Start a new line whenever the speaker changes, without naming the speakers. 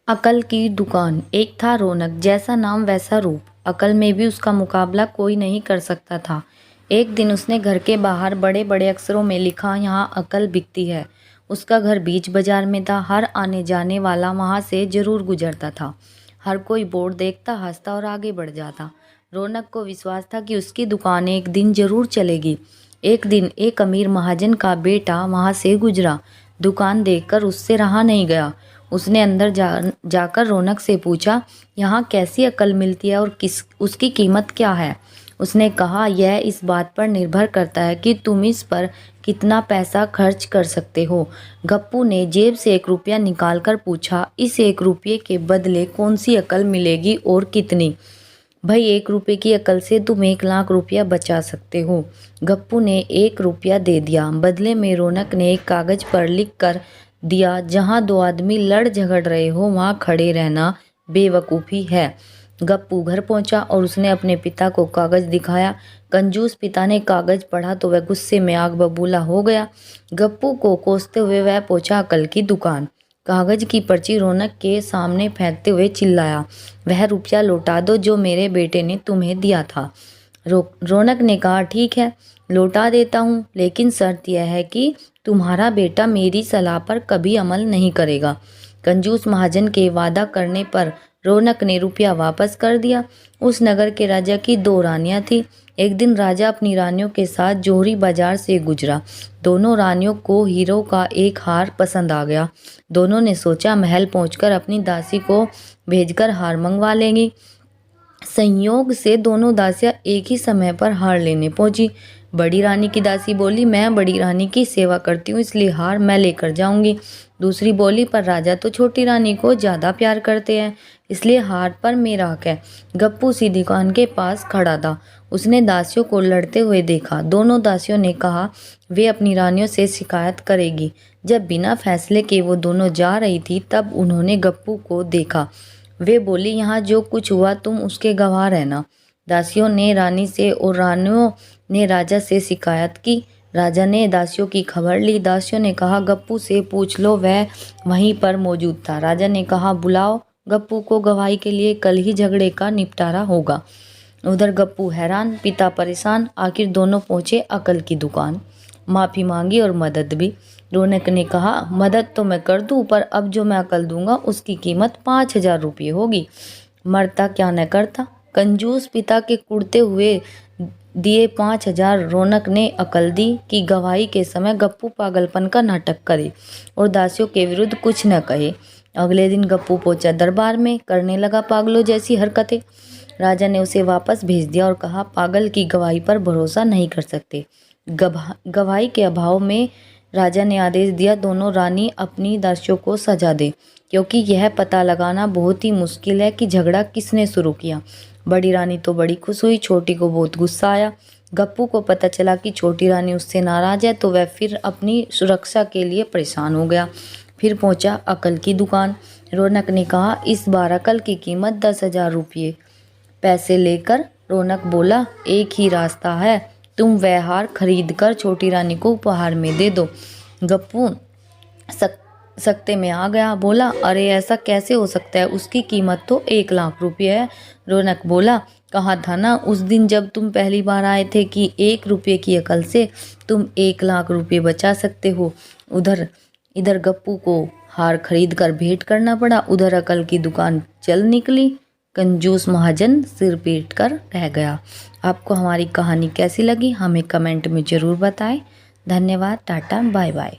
अकल की दुकान। एक था रौनक, जैसा नाम वैसा रूप। अकल में भी उसका मुकाबला कोई नहीं कर सकता था। एक दिन उसने घर के बाहर बड़े बड़े अक्षरों में लिखा, यहाँ अकल बिकती है। उसका घर बीच बाजार में था। हर आने जाने वाला वहाँ से जरूर गुजरता था। हर कोई बोर्ड देखता, हंसता और आगे बढ़ जाता। रौनक को विश्वास था कि उसकी दुकान एक दिन जरूर चलेगी। एक दिन एक अमीर महाजन का बेटा वहाँ से गुजरा। दुकान देखकर उससे रहा नहीं गया। उसने अंदर जाकर रौनक से पूछा, यहाँ कैसी अकल मिलती है और उसकी कीमत क्या है। उसने कहा, यह इस बात पर निर्भर करता है कि तुम इस पर कितना पैसा खर्च कर सकते हो। गप्पू ने जेब से 1 रुपया निकालकर पूछा, इस 1 रुपये के बदले कौन सी अकल मिलेगी और कितनी। भाई, 1 रुपये की अकल से तुम 1 लाख रुपया बचा सकते हो। गप्पू ने 1 रुपया दे दिया। बदले में रौनक ने एक कागज पर लिख कर दिया, जहाँ दो आदमी लड़ झगड़ रहे हो वहाँ खड़े रहना बेवकूफ़ी है। गप्पू घर पहुंचा और उसने अपने पिता को कागज दिखाया। कंजूस पिता ने कागज पढ़ा तो वह गुस्से में आग बबूला हो गया। गप्पू को कोसते हुए वह पहुंचा अकल की दुकान। कागज की पर्ची रौनक के सामने फेंकते हुए चिल्लाया, वह रुपया लौटा दो जो मेरे बेटे ने तुम्हें दिया था। रौनक ने कहा, ठीक है, लौटा देता हूँ, लेकिन शर्त यह है कि तुम्हारा बेटा मेरी सलाह पर कभी अमल नहीं करेगा। कंजूस महाजन के वादा करने पर रौनक ने रुपया वापस कर दिया। उस नगर के राजा की 2 रानियां थी। एक दिन राजा अपनी रानियों के साथ जोहरी बाजार से गुजरा। दोनों रानियों को हीरो का एक हार पसंद आ गया। दोनों ने सोचा, महल पहुंचकर अपनी दासी को भेजकर हार मंगवा लेंगी। संयोग से दोनों दासियां एक ही समय पर हार लेने पहुंची। बड़ी रानी की दासी बोली, मैं बड़ी रानी की सेवा करती हूँ, इसलिए हार मैं लेकर जाऊंगी। दूसरी बोली, पर राजा तो छोटी रानी को ज़्यादा प्यार करते हैं, इसलिए हार पर मेरा हक है। गप्पू सी दुकान के पास खड़ा था। उसने दासियों को लड़ते हुए देखा। दोनों दासियों ने कहा वे अपनी रानियों से शिकायत करेगी। जब बिना फैसले के वो दोनों जा रही थी, तब उन्होंने गप्पू को देखा। वे बोली, यहाँ जो कुछ हुआ तुम उसके गवाह रहना। दासियों ने रानी से और रानियों ने राजा से शिकायत की। राजा ने दासियों की खबर ली। दासियों ने कहा, गप्पू से पूछ लो, वह वहीं पर मौजूद था। राजा ने कहा, बुलाओ गप्पू को गवाही के लिए, कल ही झगड़े का निपटारा होगा। उधर गप्पू हैरान, पिता परेशान। आखिर दोनों पहुंचे अकल की दुकान। माफ़ी मांगी और मदद भी। रौनक ने कहा, मदद तो मैं कर दूं, पर अब जो मैं अकल दूंगा उसकी कीमत 5,000 रुपये होगी। मरता क्या न करता। कंजूस पिता के कुड़ते हुए दिए 5,000 रौनक ने अकल दी कि गवाही के समय गप्पू पागलपन का नाटक करे और दासियों के विरुद्ध कुछ न कहे। अगले दिन गप्पू पहुंचा दरबार में, करने लगा पागलों जैसी हरकतें। राजा ने उसे वापस भेज दिया और कहा, पागल की गवाही पर भरोसा नहीं कर सकते। गवाही के अभाव में राजा ने आदेश दिया, दोनों रानी अपनी दासियों को सजा दे, क्योंकि यह पता लगाना बहुत ही मुश्किल है कि झगड़ा किसने शुरू किया। बड़ी रानी तो बड़ी खुश हुई, छोटी को बहुत गुस्सा आया। गप्पू को पता चला कि छोटी रानी उससे नाराज है, तो वह फिर अपनी सुरक्षा के लिए परेशान हो गया। फिर पहुंचा अकल की दुकान। रौनक ने कहा, इस बार अकल की कीमत 10,000 रुपये। पैसे लेकर रौनक बोला, एक ही रास्ता है, तुम वह हार खरीद कर छोटी रानी को उपहार में दे दो। गप्पू सकते में आ गया, बोला, अरे ऐसा कैसे हो सकता है, उसकी कीमत तो 1 लाख रुपये है। रौनक बोला, कहा था ना उस दिन जब तुम पहली बार आए थे कि 1 रुपये की अकल से तुम 1 लाख रुपये बचा सकते हो। इधर गप्पू को हार खरीद कर भेंट करना पड़ा, उधर अकल की दुकान चल निकली। कंजूस महाजन सिर पीट कर रह गया। आपको हमारी कहानी कैसी लगी हमें कमेंट में ज़रूर बताएं। धन्यवाद, टाटा, बाय बाय।